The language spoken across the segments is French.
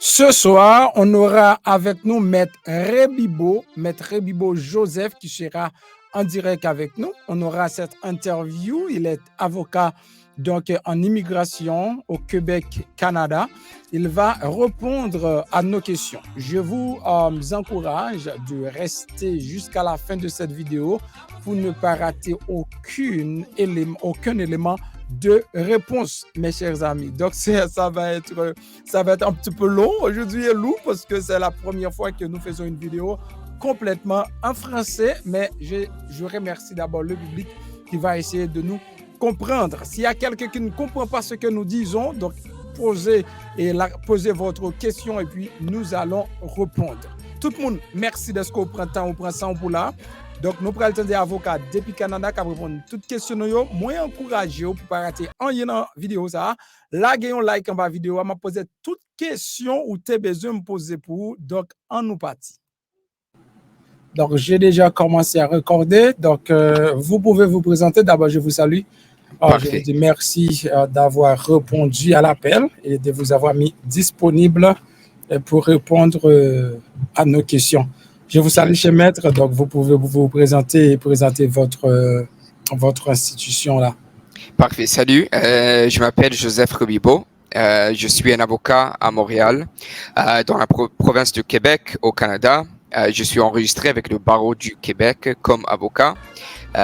Ce soir, on aura avec nous Maître Rebibo Joseph qui sera en direct avec nous. On aura cette interview. Il est avocat donc en immigration au Québec, Canada. Il va répondre à nos questions. Je vous encourage de rester jusqu'à la fin de cette vidéo pour ne pas rater aucun élément de réponse, mes chers amis. Donc, ça va être un petit peu long. Aujourd'hui est lourd parce que c'est la première fois que nous faisons une vidéo complètement en français, mais je remercie d'abord le public qui va essayer de nous comprendre. S'il y a quelqu'un qui ne comprend pas ce que nous disons, donc posez votre question et puis nous allons répondre. Tout le monde, merci de ce qu'on prend temps, on prend ça pour là. Donc, nous prenons le temps des avocats depuis Canada qui répondent à toutes les questions. Moi, encouragé pour ne pas rater en vidéo. Là, gagnons like en bas vidéo. Je vais poser toutes questions ou tu as besoin de me poser pour. Donc, en nous parti. Donc, j'ai déjà commencé à recorder. Donc, vous pouvez vous présenter. D'abord, je vous salue. Je vous dis merci d'avoir répondu à l'appel et de vous avoir mis disponible pour répondre à nos questions. Je vous salue chez Maître, donc vous pouvez vous présenter et présenter votre institution là. Parfait, salut, je m'appelle Joseph Rebibo, je suis un avocat à Montréal, dans la province de Québec au Canada. Je suis enregistré avec le barreau du Québec comme avocat.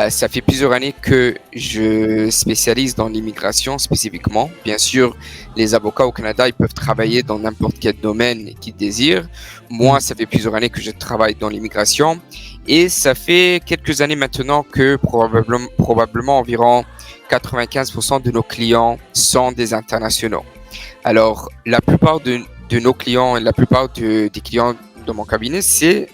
Ça fait plusieurs années que je spécialise dans l'immigration spécifiquement. Bien sûr, les avocats au Canada, ils peuvent travailler dans n'importe quel domaine qu'ils désirent. Moi, ça fait plusieurs années que je travaille dans l'immigration et ça fait quelques années maintenant que probablement environ 95% de nos clients sont des internationaux. Alors, la plupart de nos clients et la plupart des clients de mon cabinet, c'est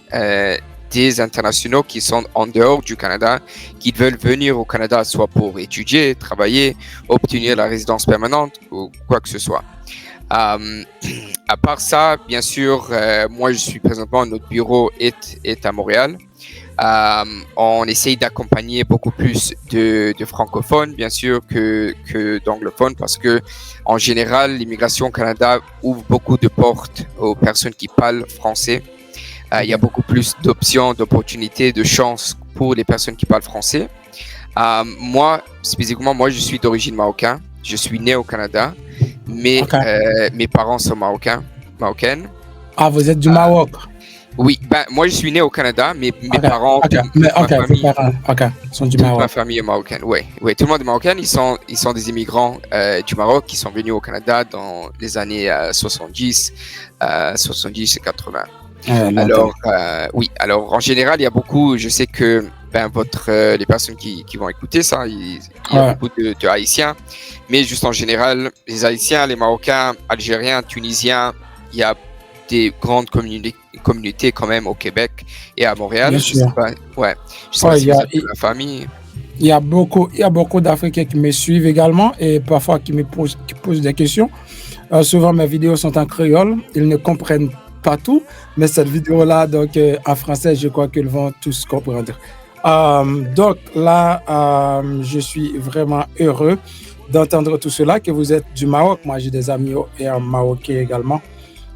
des internationaux qui sont en dehors du Canada, qui veulent venir au Canada soit pour étudier, travailler, obtenir la résidence permanente ou quoi que ce soit. À part ça, bien sûr, moi je suis présentement, notre bureau est à Montréal. On essaye d'accompagner beaucoup plus de francophones, bien sûr, que d'anglophones, parce que en général, l'immigration au Canada ouvre beaucoup de portes aux personnes qui parlent français. Il y a beaucoup plus d'options, d'opportunités, de chances pour les personnes qui parlent français. Moi, spécifiquement, je suis d'origine marocaine. Je suis né au Canada, mais mes parents sont marocaines. Ah, vous êtes du Maroc? Oui, moi je suis né au Canada, mais mes parents, sont du Maroc. Ma famille est marocaine. Oui, tout le monde est marocain. Ils sont des immigrants du Maroc qui sont venus au Canada dans les années 70 et 80. Alors en général, il y a beaucoup, je sais que les personnes qui vont écouter ça, il y a beaucoup de Haïtiens, mais juste en général, les Haïtiens, les Marocains, Algériens, Tunisiens, il y a des grandes communautés quand même au Québec et à Montréal. Bien sûr. Il y a la famille. Il y a beaucoup d'Africains qui me suivent également et parfois qui posent des questions. Souvent mes vidéos sont en créole, ils ne comprennent pas tout, mais cette vidéo-là, donc en français, je crois qu'ils vont tous comprendre. Donc là, je suis vraiment heureux d'entendre tout cela, que vous êtes du Maroc. Moi, j'ai des amis marocains également,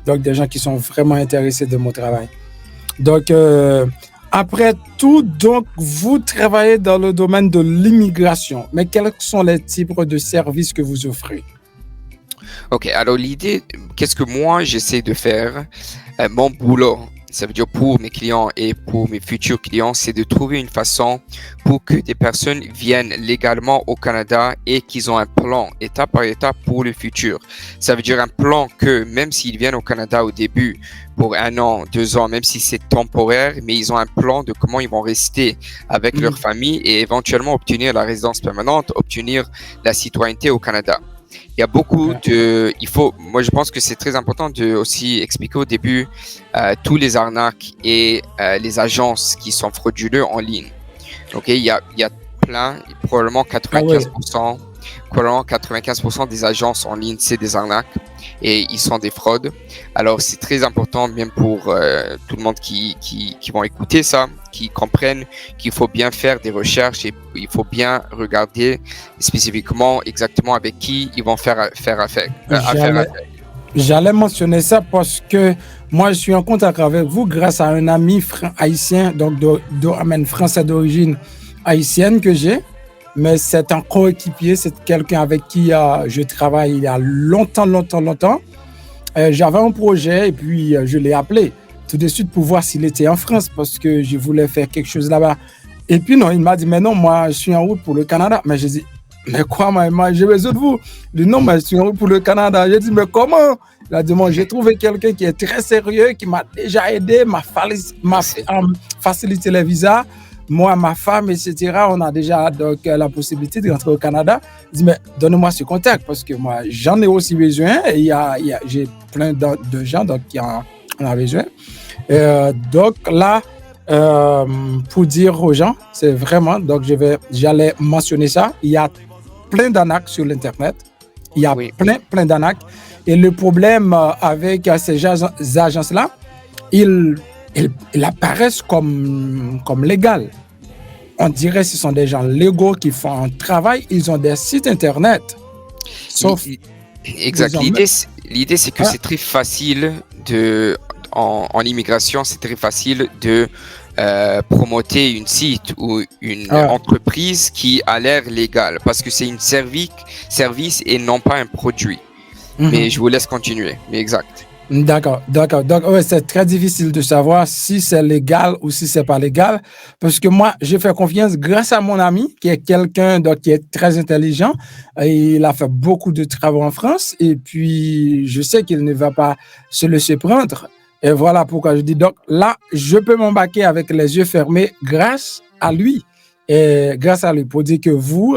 donc des gens qui sont vraiment intéressés de mon travail. Donc, après tout, donc, vous travaillez dans le domaine de l'immigration, mais quels sont les types de services que vous offrez? Ok, alors l'idée, qu'est-ce que moi j'essaie de faire, mon boulot, ça veut dire pour mes clients et pour mes futurs clients, c'est de trouver une façon pour que des personnes viennent légalement au Canada et qu'ils ont un plan étape par étape pour le futur. Ça veut dire un plan que même s'ils viennent au Canada au début pour 1 an, 2 ans, même si c'est temporaire, mais ils ont un plan de comment ils vont rester avec leur famille et éventuellement obtenir la résidence permanente, obtenir la citoyenneté au Canada. Il y a beaucoup moi je pense que c'est très important de aussi expliquer au début tous les arnaques et les agences qui sont frauduleux en ligne. Ok, il y a plein, probablement 95% des agences en ligne, c'est des arnaques et ils sont des fraudes. Alors c'est très important, même pour tout le monde qui vont écouter ça, qui comprennent qu'il faut bien faire des recherches et il faut bien regarder spécifiquement exactement avec qui ils vont faire affaire. J'allais mentionner ça parce que moi, je suis en contact avec vous grâce à un ami haïtien, donc français d'origine haïtienne que j'ai. Mais c'est un coéquipier, c'est quelqu'un avec qui je travaille il y a longtemps, longtemps, longtemps. J'avais un projet et puis je l'ai appelé tout de suite pour voir s'il était en France parce que je voulais faire quelque chose là-bas. Et puis non, il m'a dit, mais non, moi, je suis en route pour le Canada. Mais j'ai dit, mais quoi, moi, j'ai besoin de vous. Il dit, non, mais je suis en route pour le Canada. J'ai dit, mais comment? Il a dit, bon, j'ai trouvé quelqu'un qui est très sérieux, qui m'a déjà aidé, m'a facilité les visas. Moi, ma femme, etc., on a déjà donc, la possibilité de rentrer au Canada. Il dit, mais donne-moi ce contact parce que moi, j'en ai aussi besoin. Et j'ai plein de gens donc, qui en ont besoin. Donc là, pour dire aux gens, c'est vraiment, donc j'allais mentionner ça. Il y a plein d'arnaques sur l'Internet. Il y a plein d'arnaques. Et le problème avec ces agences-là, ils apparaissent comme légales. On dirait que ce sont des gens légaux qui font un travail. Ils ont des sites Internet. Sauf exact. L'idée, c'est que c'est très facile en immigration, c'est très facile de promoter une site ou une entreprise qui a l'air légale parce que c'est une service et non pas un produit. Mais je vous laisse continuer. Mais exact. D'accord. Donc, c'est très difficile de savoir si c'est légal ou si c'est pas légal parce que moi, je fais confiance grâce à mon ami qui est quelqu'un qui est très intelligent. Il a fait beaucoup de travaux en France et puis je sais qu'il ne va pas se laisser prendre. Et voilà pourquoi je dis donc là, je peux m'embarquer avec les yeux fermés grâce à lui. Et grâce à lui, pour dire que vous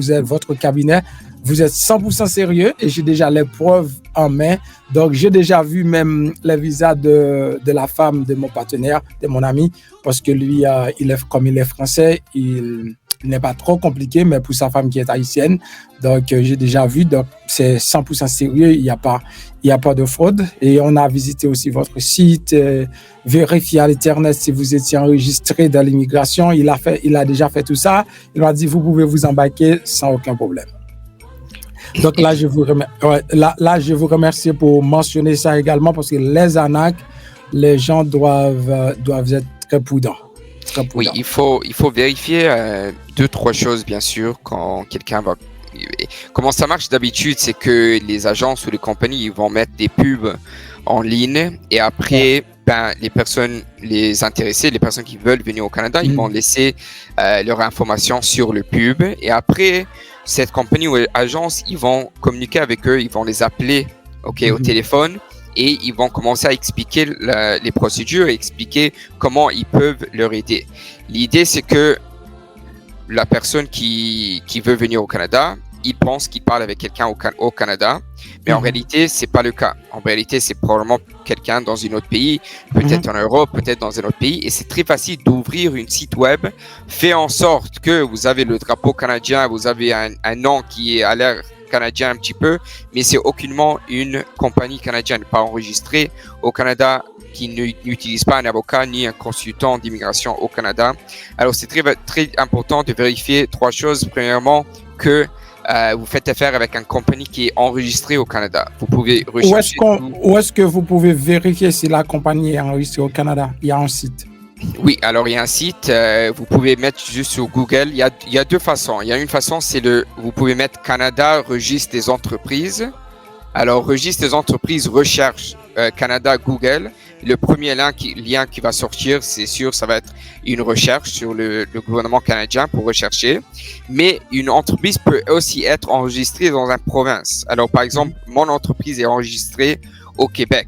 êtes votre cabinet, vous êtes 100% sérieux et j'ai déjà les preuves en main. Donc, j'ai déjà vu même les visas de la femme de mon partenaire, de mon ami, parce que lui, comme il est français, il n'est pas trop compliqué, mais pour sa femme qui est haïtienne. Donc, j'ai déjà vu. Donc, c'est 100% sérieux. Il n'y a pas de fraude. Et on a visité aussi votre site, vérifié à l'Internet si vous étiez enregistré dans l'immigration. Il a déjà fait tout ça. Il m'a dit, vous pouvez vous embarquer sans aucun problème. Donc là, je vous remercie pour mentionner ça également parce que les arnaques, les gens doivent être très prudents. Oui, il faut vérifier 2-3 choses, bien sûr, quand quelqu'un va... Comment ça marche d'habitude, c'est que les agences ou les compagnies ils vont mettre des pubs en ligne et après, les personnes, les intéressés, les personnes qui veulent venir au Canada, ils vont laisser leur information sur le pub et après, cette compagnie ou agence, ils vont communiquer avec eux, ils vont les appeler au téléphone et ils vont commencer à expliquer les procédures et expliquer comment ils peuvent leur aider. L'idée, c'est que la personne qui veut venir au Canada, il pense qu'il parle avec quelqu'un au Canada, mais en réalité, c'est pas le cas. En réalité, c'est probablement quelqu'un dans un autre pays, peut-être en Europe, peut-être dans un autre pays, et c'est très facile d'ouvrir une site web, fait en sorte que vous avez le drapeau canadien, vous avez un nom qui est à l'air canadien un petit peu, mais c'est aucunement une compagnie canadienne, pas enregistrée au Canada, qui n'utilise pas un avocat ni un consultant d'immigration au Canada. Alors, c'est très, très important de vérifier 3 choses. Premièrement, que vous faites affaire avec une compagnie qui est enregistrée au Canada. Vous pouvez rechercher... Où est-ce que vous pouvez vérifier si la compagnie est enregistrée au Canada? Il y a un site. Oui, alors il y a un site, vous pouvez mettre juste sur Google. Il y a 2 façons. Il y a une façon, c'est vous pouvez mettre Canada, registre des entreprises. Alors, registre des entreprises, recherche Canada, Google. Le premier lien qui va sortir, c'est sûr, ça va être une recherche sur le gouvernement canadien pour rechercher. Mais une entreprise peut aussi être enregistrée dans une province. Alors, par exemple, mon entreprise est enregistrée au Québec.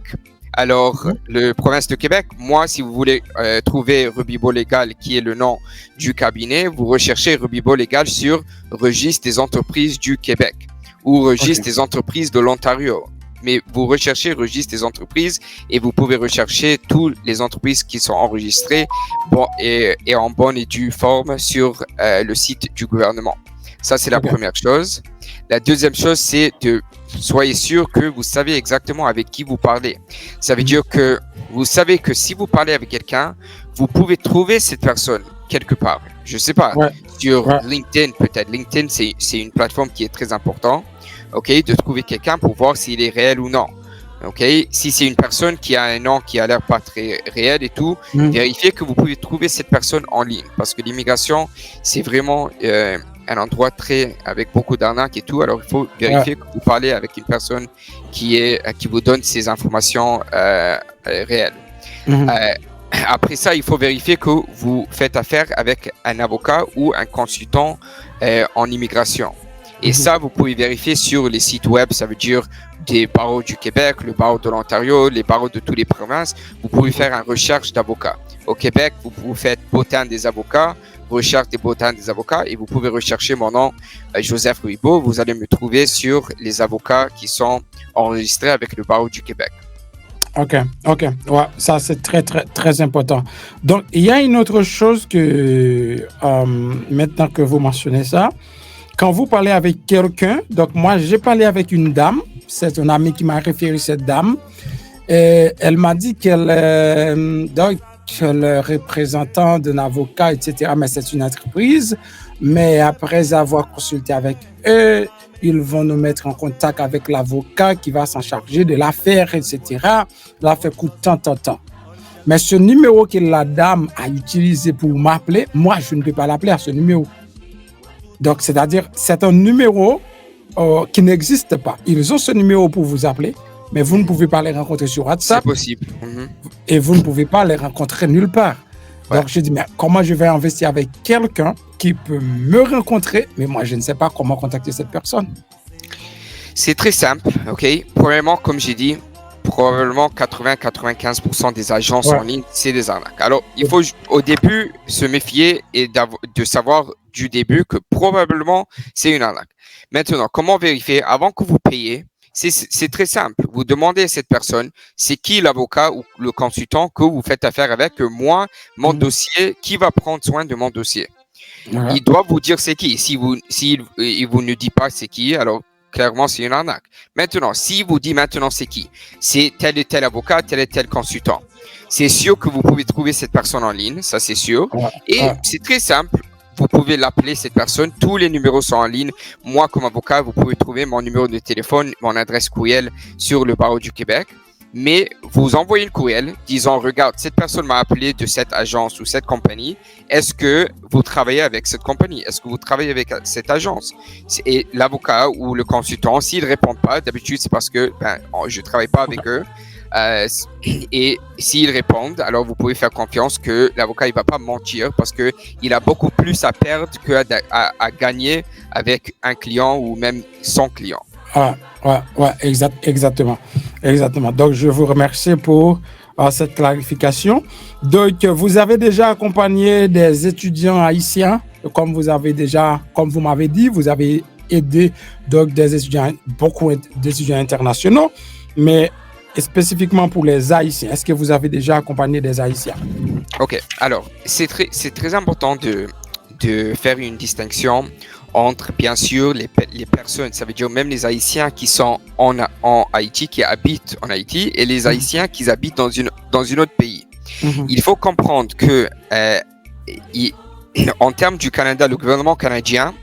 Alors, le province de Québec, moi, si vous voulez trouver Rebibo Légal, qui est le nom du cabinet, vous recherchez Rebibo Légal sur Registre des entreprises du Québec ou Registre des entreprises de l'Ontario. Mais vous recherchez Registre des entreprises et vous pouvez rechercher toutes les entreprises qui sont enregistrées et en bonne et due forme sur le site du gouvernement. Ça, c'est la première chose. La deuxième chose, c'est de soyez sûr que vous savez exactement avec qui vous parlez. Ça veut dire que vous savez que si vous parlez avec quelqu'un, vous pouvez trouver cette personne quelque part. Je sais pas, sur LinkedIn peut-être. LinkedIn, c'est une plateforme qui est très importante. ok, de trouver quelqu'un pour voir s'il est réel ou non. Ok, si c'est une personne qui a un nom qui a l'air pas très réel et tout, vérifiez que vous pouvez trouver cette personne en ligne, parce que l'immigration, c'est vraiment un endroit avec beaucoup d'arnaques et tout. Alors il faut vérifier que vous parlez avec une personne qui vous donne ces informations réelles. Après ça, il faut vérifier que vous faites affaire avec un avocat ou un consultant en immigration. Et ça, vous pouvez vérifier sur les sites web, ça veut dire des barreaux du Québec, le barreau de l'Ontario, les barreaux de toutes les provinces. Vous pouvez faire une recherche d'avocats. Au Québec, vous faites bottin des avocats, recherche des bottins des avocats, et vous pouvez rechercher mon nom, Joseph Ruibo. Vous allez me trouver sur les avocats qui sont enregistrés avec le barreau du Québec. OK. Ouais, ça, c'est très, très, très important. Donc, il y a une autre chose que, maintenant que vous mentionnez ça, quand vous parlez avec quelqu'un, donc moi, j'ai parlé avec une dame, c'est un ami qui m'a référé cette dame, et elle m'a dit qu'elle est le représentant d'un avocat, etc., mais c'est une entreprise, mais après avoir consulté avec eux, ils vont nous mettre en contact avec l'avocat qui va s'en charger de l'affaire, etc. L'affaire coûte tant. Mais ce numéro que la dame a utilisé pour m'appeler, moi, je ne peux pas l'appeler à ce numéro. Donc, c'est-à-dire, c'est un numéro qui n'existe pas. Ils ont ce numéro pour vous appeler, mais vous ne pouvez pas les rencontrer sur WhatsApp. C'est possible. Et vous ne pouvez pas les rencontrer nulle part. Ouais. Donc, je dis, mais comment je vais investir avec quelqu'un qui peut me rencontrer, mais moi, je ne sais pas comment contacter cette personne. C'est très simple, ok? Premièrement, comme j'ai dit, probablement 80-95% des agences en ligne, c'est des arnaques. Alors, il faut au début se méfier et de savoir du début que probablement c'est une arnaque. Maintenant, comment vérifier? Avant que vous payez, c'est très simple. Vous demandez à cette personne, c'est qui l'avocat ou le consultant que vous faites affaire avec, que moi, mon dossier, qui va prendre soin de mon dossier? Il doit vous dire c'est qui. Si vous ne dit pas c'est qui, alors clairement c'est une arnaque. Maintenant, s'il vous dit maintenant c'est qui, c'est tel et tel avocat, tel et tel consultant, c'est sûr que vous pouvez trouver cette personne en ligne, ça c'est sûr. Et c'est très simple. Vous pouvez l'appeler cette personne. Tous les numéros sont en ligne. Moi, comme avocat, vous pouvez trouver mon numéro de téléphone, mon adresse courriel sur le barreau du Québec. Mais vous envoyez une courriel disant, regarde, cette personne m'a appelé de cette agence ou cette compagnie. Est-ce que vous travaillez avec cette compagnie? Est-ce que vous travaillez avec cette agence? Et l'avocat ou le consultant, s'ils ne répondent pas, d'habitude, c'est parce que je ne travaille pas avec eux. Et s'ils répondent, alors vous pouvez faire confiance que l'avocat il va pas mentir parce que il a beaucoup plus à perdre que à gagner avec un client ou même son client. Exactement. Donc je vous remercie pour cette clarification. Donc vous avez déjà accompagné des étudiants haïtiens, comme vous m'avez dit, vous avez aidé donc beaucoup d'étudiants internationaux, mais spécifiquement pour les Haïtiens, est-ce que vous avez déjà accompagné des Haïtiens? Ok, alors c'est très important de faire une distinction entre, bien sûr, les personnes, ça veut dire même les Haïtiens qui sont en Haïti, qui habitent en Haïti, et les Haïtiens qui habitent dans un autre pays. Il faut comprendre que en termes du Canada, le gouvernement canadien,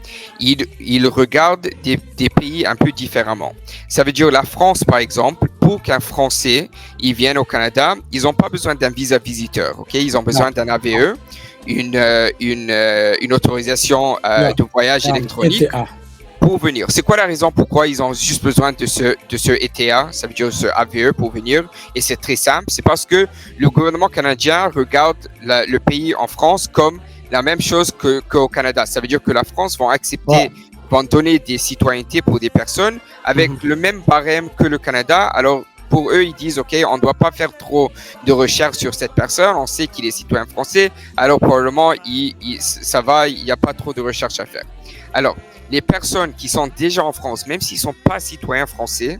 il regarde des pays un peu différemment. Ça veut dire la France, par exemple, pour qu'un Français il vienne au Canada, ils n'ont pas besoin d'un visa visiteur, ok? Ils ont besoin d'un AVE, une autorisation de voyage électronique ETA. Pour venir. C'est quoi la raison pourquoi ils ont juste besoin de ce ETA, ça veut dire ce AVE pour venir? Et c'est très simple, c'est parce que le gouvernement canadien regarde le pays en France comme la même chose qu'au Canada. Ça veut dire que la France va donner des citoyennetés pour des personnes avec le même barème que le Canada. Alors, pour eux, ils disent, OK, on ne doit pas faire trop de recherche sur cette personne. On sait qu'il est citoyen français. Alors, probablement, ça va, il n'y a pas trop de recherche à faire. Alors, les personnes qui sont déjà en France, même s'ils ne sont pas citoyens français,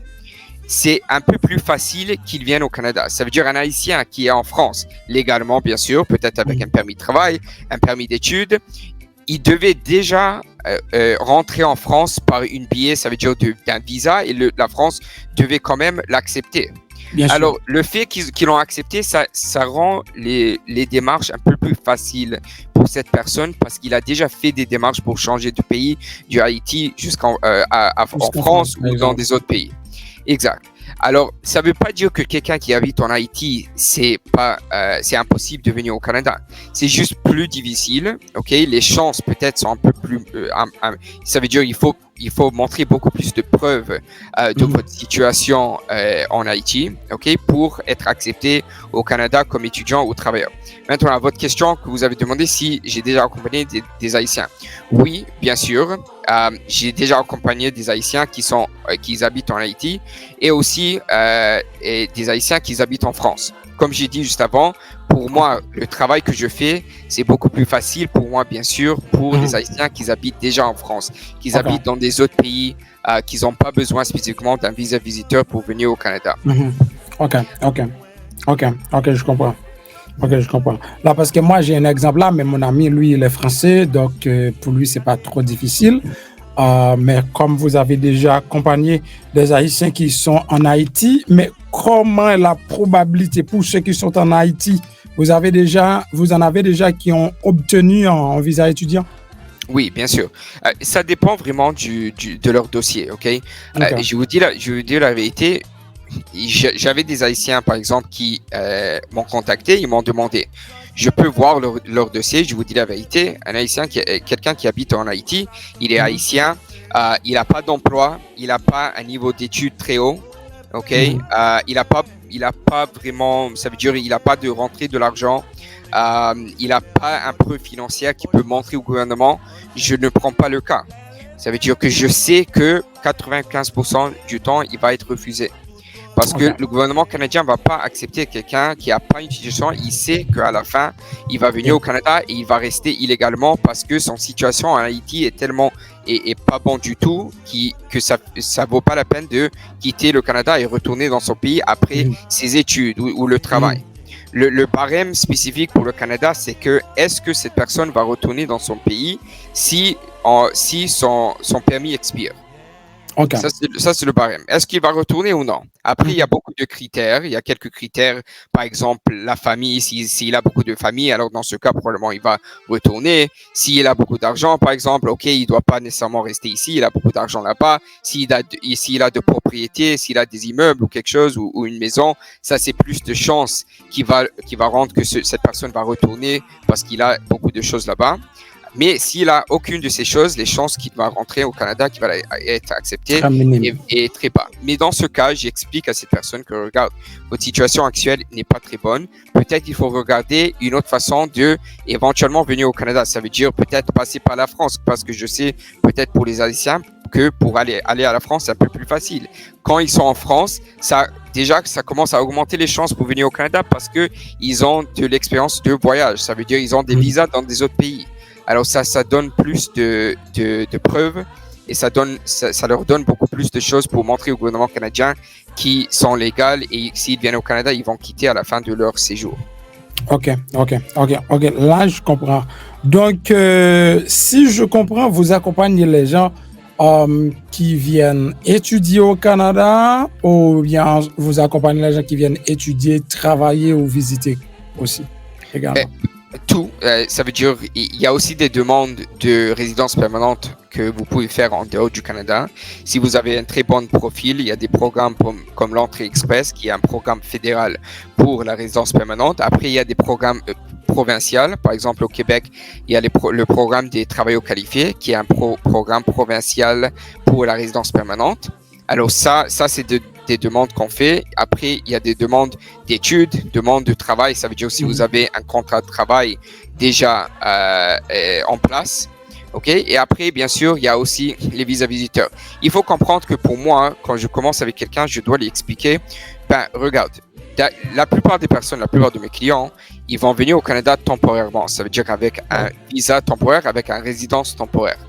c'est un peu plus facile qu'ils viennent au Canada. Ça veut dire un Haïtien qui est en France, légalement bien sûr, peut-être avec un permis de travail, un permis d'études, il devait déjà rentrer en France par une billet, ça veut dire d'un visa, et la France devait quand même l'accepter. Bien sûr. Alors, le fait qu'ils l'ont accepté, ça rend les démarches un peu plus faciles pour cette personne parce qu'il a déjà fait des démarches pour changer de pays, du Haïti jusqu'en en France ou dans des autres pays. Exact. Alors, ça ne veut pas dire que quelqu'un qui habite en Haïti, c'est impossible de venir au Canada. C'est juste plus difficile, ok? Les chances peut-être sont un peu plus. Ça veut dire il faut montrer beaucoup plus de preuves de votre situation en Haïti, ok, pour être accepté au Canada comme étudiant ou travailleur. Maintenant, à votre question que vous avez demandé si j'ai déjà accompagné des Haïtiens. Oui, bien sûr. J'ai déjà accompagné des Haïtiens qui habitent en Haïti et aussi et des Haïtiens qui habitent en France. Comme j'ai dit juste avant, pour moi, le travail que je fais, c'est beaucoup plus facile pour moi, bien sûr, pour les Haïtiens qui habitent déjà en France, qui habitent dans des autres pays, qui n'ont pas besoin spécifiquement d'un visa visiteur pour venir au Canada. Ok, je comprends. Ok, je comprends. Là, parce que moi, j'ai un exemple là, mais mon ami, lui, il est français, donc pour lui, c'est pas trop difficile. Mais comme vous avez déjà accompagné des Haïtiens qui sont en Haïti, mais comment est la probabilité pour ceux qui sont en Haïti? Vous en avez déjà qui ont obtenu un visa étudiant? Oui, bien sûr. Ça dépend vraiment de leur dossier, ok? Je vous dis la vérité. J'avais des Haïtiens, par exemple, qui m'ont contacté, ils m'ont demandé, je peux voir leur dossier, je vous dis la vérité, un Haïtien, quelqu'un qui habite en Haïti, il est haïtien, il n'a pas d'emploi, il n'a pas un niveau d'études très haut, ok, il n'a pas vraiment, ça veut dire il n'a pas de rentrée de l'argent, il n'a pas un preuve financier qui peut montrer au gouvernement, je ne prends pas le cas. Ça veut dire que je sais que 95% du temps, il va être refusé. Parce que le gouvernement canadien ne va pas accepter quelqu'un qui n'a pas une situation. Il sait qu'à la fin, il va venir au Canada et il va rester illégalement parce que son situation en Haïti est tellement est pas bon du tout que ça vaut pas la peine de quitter le Canada et retourner dans son pays après ses études ou le travail. Le barème spécifique pour le Canada, c'est que est-ce que cette personne va retourner dans son pays si son permis expire? Okay. Ça, c'est le barème. Est-ce qu'il va retourner ou non? Après, il y a beaucoup de critères. Il y a quelques critères. Par exemple, la famille. S'il a beaucoup de famille, alors dans ce cas, probablement, il va retourner. S'il a beaucoup d'argent, par exemple, OK, il ne doit pas nécessairement rester ici. Il a beaucoup d'argent là-bas. S'il a de propriétés, s'il a des immeubles ou quelque chose ou une maison, ça, c'est plus de chances qui va rendre que cette personne va retourner parce qu'il a beaucoup de choses là-bas. Mais s'il a aucune de ces choses, les chances qu'il va rentrer au Canada, qu'il va être accepté, est très bas. Mais dans ce cas, j'explique à cette personne que regarde, votre situation actuelle n'est pas très bonne. Peut-être qu'il faut regarder une autre façon de éventuellement venir au Canada. Ça veut dire peut-être passer par la France, parce que je sais peut-être pour les Haïtiens que pour aller à la France, c'est un peu plus facile. Quand ils sont en France, ça commence à augmenter les chances pour venir au Canada parce que ils ont de l'expérience de voyage. Ça veut dire ils ont des visas dans des autres pays. Alors ça donne plus de preuves et ça leur donne beaucoup plus de choses pour montrer au gouvernement canadien qui sont légales et s'ils viennent au Canada, ils vont quitter à la fin de leur séjour. Ok. Là, je comprends. Donc, si je comprends, vous accompagnez les gens qui viennent étudier au Canada ou bien vous accompagnez les gens qui viennent étudier, travailler ou visiter aussi également? Tout, ça veut dire il y a aussi des demandes de résidence permanente que vous pouvez faire en dehors du Canada. Si vous avez un très bon profil, il y a des programmes comme l'entrée express qui est un programme fédéral pour la résidence permanente. Après, il y a des programmes provinciaux. Par exemple, au Québec, il y a le programme des travailleurs qualifiés qui est un programme provincial pour la résidence permanente. Alors ça c'est des demandes qu'on fait. Après, il y a des demandes d'études, demandes de travail. Ça veut dire si vous avez un contrat de travail déjà en place. OK? Et après, bien sûr, il y a aussi les visas visiteurs. Il faut comprendre que pour moi, quand je commence avec quelqu'un, je dois lui expliquer, regarde, la plupart des personnes, la plupart de mes clients, ils vont venir au Canada temporairement. Ça veut dire avec un visa temporaire, avec une résidence temporaire.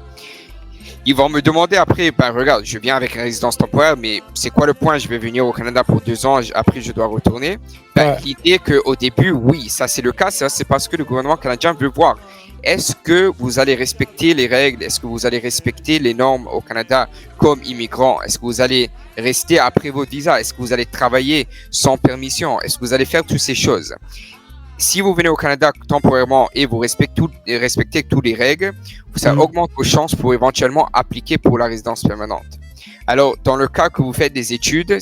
Ils vont me demander après, ben regarde, je viens avec une résidence temporaire, mais c'est quoi le point? Je vais venir au Canada pour 2 ans, après je dois retourner. Ben, l'idée qu'au début, oui, ça c'est le cas, ça c'est parce que le gouvernement canadien veut voir. Est-ce que vous allez respecter les règles? Est-ce que vous allez respecter les normes au Canada comme immigrant? Est-ce que vous allez rester après votre visa? Est-ce que vous allez travailler sans permission? Est-ce que vous allez faire toutes ces choses? Si vous venez au Canada temporairement et vous respectez toutes les règles, ça augmente vos chances pour éventuellement appliquer pour la résidence permanente. Alors, dans le cas que vous faites des études,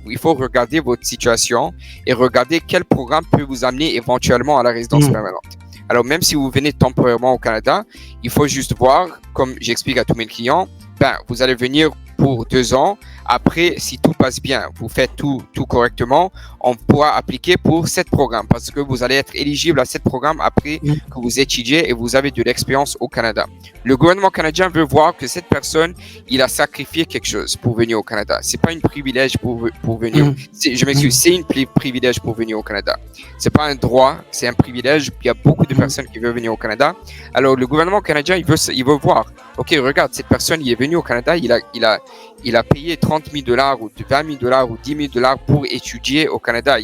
il faut regarder votre situation et regarder quel programme peut vous amener éventuellement à la résidence permanente. Alors, même si vous venez temporairement au Canada, il faut juste voir, comme j'explique à tous mes clients, vous allez venir pour 2 ans. Après, si tout passe bien, vous faites tout correctement, on pourra appliquer pour 7 programmes parce que vous allez être éligible à 7 programmes après que vous étudiez et vous avez de l'expérience au Canada. Le gouvernement canadien veut voir que cette personne, il a sacrifié quelque chose pour venir au Canada. C'est pas un privilège pour venir. Je m'excuse, c'est un privilège pour venir au Canada. C'est pas un droit, c'est un privilège. Il y a beaucoup de personnes qui veulent venir au Canada. Alors, le gouvernement canadien, il veut voir. OK, regarde, cette personne, il est venu au Canada, il a payé $30,000 ou $20,000 ou $10,000 pour étudier au Canada.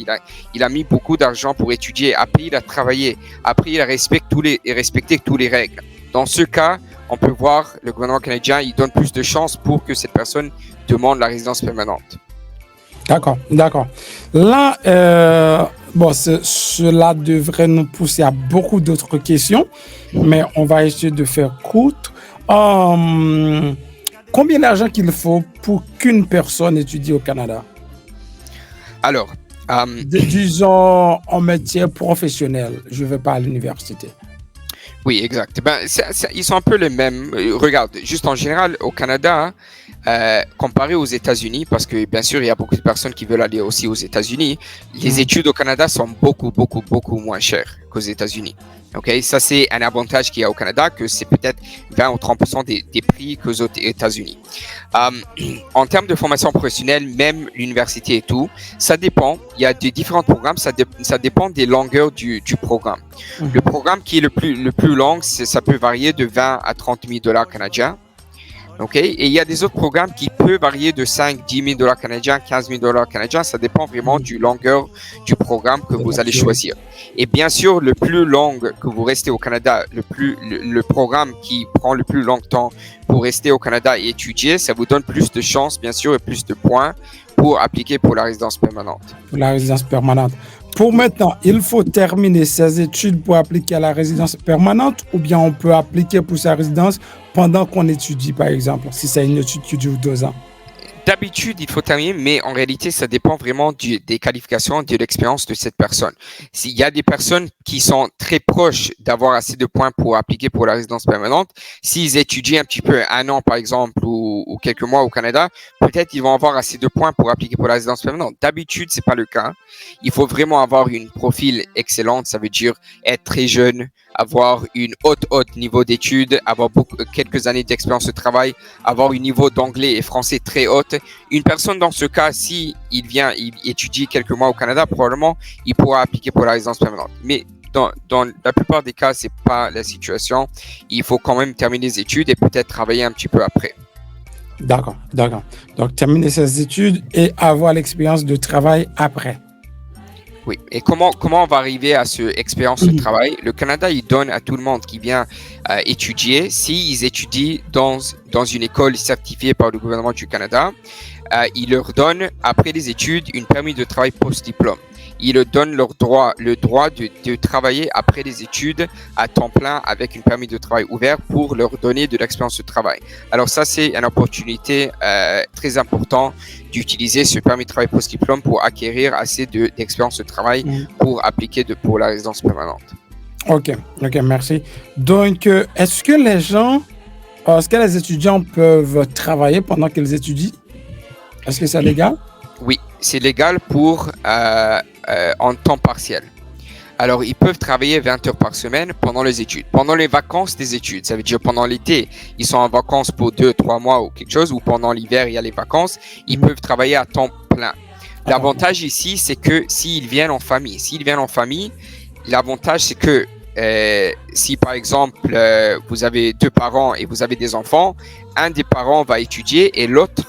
Il a mis beaucoup d'argent pour étudier. Après, il a travaillé. Après, il a respecté toutes les règles. Dans ce cas, on peut voir le gouvernement canadien, il donne plus de chances pour que cette personne demande la résidence permanente. D'accord. Là, cela devrait nous pousser à beaucoup d'autres questions, mais on va essayer de faire court. Combien d'argent qu'il faut pour qu'une personne étudie au Canada? Alors, disons en métier professionnel, je ne vais pas à l'université. Oui, exact. Ils sont un peu les mêmes. Regarde, juste en général, au Canada, comparé aux États-Unis, parce que bien sûr, il y a beaucoup de personnes qui veulent aller aussi aux États-Unis, les études au Canada sont beaucoup moins chères qu'aux États-Unis. OK? Ça, c'est un avantage qu'il y a au Canada, que c'est peut-être 20 ou 30% des prix qu'aux États-Unis. En termes de formation professionnelle, même l'université et tout, ça dépend. Il y a des différents programmes, ça dépend des longueurs du programme. Le programme qui est le plus long, ça peut varier de 20 à $30,000 canadiens. OK? Et il y a des autres programmes qui peuvent varier de 5, $10,000 canadiens, $15,000 canadiens. Ça dépend vraiment du longueur du programme que vous allez choisir. Et bien sûr, le plus long que vous restez au Canada, le programme qui prend le plus long temps pour rester au Canada et étudier, ça vous donne plus de chances, bien sûr, et plus de points pour appliquer pour la résidence permanente. Pour la résidence permanente. Pour maintenant, il faut terminer ses études pour appliquer à la résidence permanente ou bien on peut appliquer pour sa résidence pendant qu'on étudie, par exemple, si c'est une étude qui dure 2 ans? D'habitude, il faut terminer, mais en réalité, ça dépend vraiment des qualifications, de l'expérience de cette personne. S'il y a des personnes qui sont très proches d'avoir assez de points pour appliquer pour la résidence permanente, s'ils étudient un petit peu 1 an, par exemple, ou quelques mois au Canada, peut-être ils vont avoir assez de points pour appliquer pour la résidence permanente. D'habitude, c'est pas le cas. Il faut vraiment avoir une profil excellente. Ça veut dire être très jeune, avoir une haute niveau d'études, avoir quelques années d'expérience de travail, avoir un niveau d'anglais et français très haute. Une personne dans ce cas, si il étudie quelques mois au Canada, probablement, il pourra appliquer pour la résidence permanente. Mais dans la plupart des cas, c'est pas la situation. Il faut quand même terminer les études et peut-être travailler un petit peu après. D'accord. Donc, terminer ses études et avoir l'expérience de travail après. Oui. Et comment on va arriver à cette expérience de travail? Le Canada, il donne à tout le monde qui vient étudier, s'ils étudient dans une école certifiée par le gouvernement du Canada, il leur donne, après les études, une permis de travail post-diplôme. Il leur donne le droit de travailler après les études à temps plein avec une permis de travail ouvert pour leur donner de l'expérience de travail. Alors ça, c'est une opportunité très importante d'utiliser ce permis de travail post-diplôme pour acquérir assez d'expérience de travail pour appliquer pour la résidence permanente. OK, merci. Donc, est-ce que les étudiants peuvent travailler pendant qu'ils étudient? Est-ce que c'est légal? Oui, c'est légal pour en temps partiel. Alors, ils peuvent travailler 20 heures par semaine pendant les études. Pendant les vacances des études, ça veut dire pendant l'été, ils sont en vacances pour 2-3 mois ou quelque chose, ou pendant l'hiver, il y a les vacances, ils peuvent travailler à temps plein. L'avantage ici, c'est que s'ils viennent en famille, l'avantage, c'est que si par exemple vous avez deux parents et vous avez des enfants, un des parents va étudier et l'autre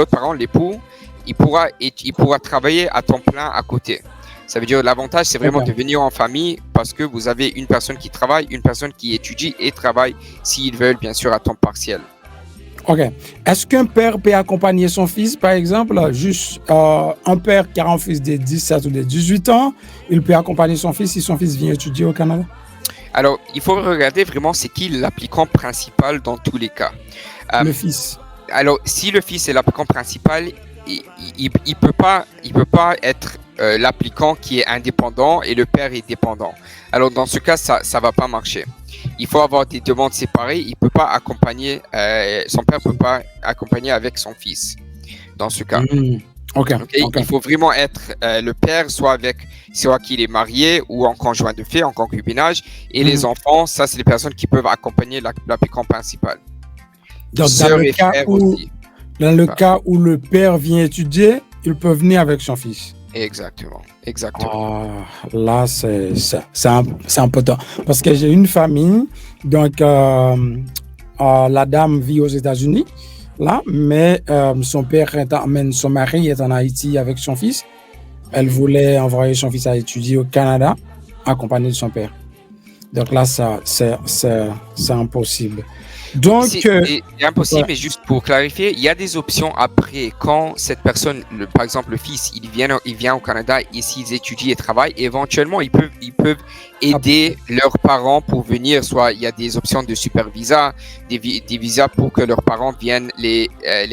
parent, l'époux, il pourra travailler à temps plein à côté. Ça veut dire l'avantage, c'est vraiment de venir en famille parce que vous avez une personne qui travaille, une personne qui étudie et travaille s'ils veulent, bien sûr, à temps partiel. OK. Est-ce qu'un père peut accompagner son fils, par exemple, juste un père qui a un fils de 17 ou de 18 ans, il peut accompagner son fils si son fils vient étudier au Canada? Alors, il faut regarder vraiment c'est qui l'applicant principal dans tous les cas. Le fils. Alors, si le fils est l'applicant principal, il peut pas être l'applicant qui est indépendant et le père est dépendant. Alors, dans ce cas, ça va pas marcher. Il faut avoir des demandes séparées. Il peut pas accompagner, son père peut pas accompagner avec son fils. Dans ce cas. Okay. Il faut vraiment être le père, soit qu'il est marié ou en conjoint de fait, en concubinage. Et les enfants, ça, c'est les personnes qui peuvent accompagner l'applicant principal. Donc, dans le cas où le père vient étudier, il peut venir avec son fils. Exactement. Là, c'est important. Parce que j'ai une famille, donc la dame vit aux États-Unis, là, mais son mari est en Haïti avec son fils. Elle voulait envoyer son fils à étudier au Canada, accompagné de son père. Donc là, c'est impossible. Donc, c'est impossible, mais juste pour clarifier, il y a des options après quand cette personne, par exemple le fils, il vient au Canada et s'ils étudient et travaillent, éventuellement ils peuvent aider leurs parents pour venir. Soit il y a des options de super visa, des visas pour que leurs parents viennent les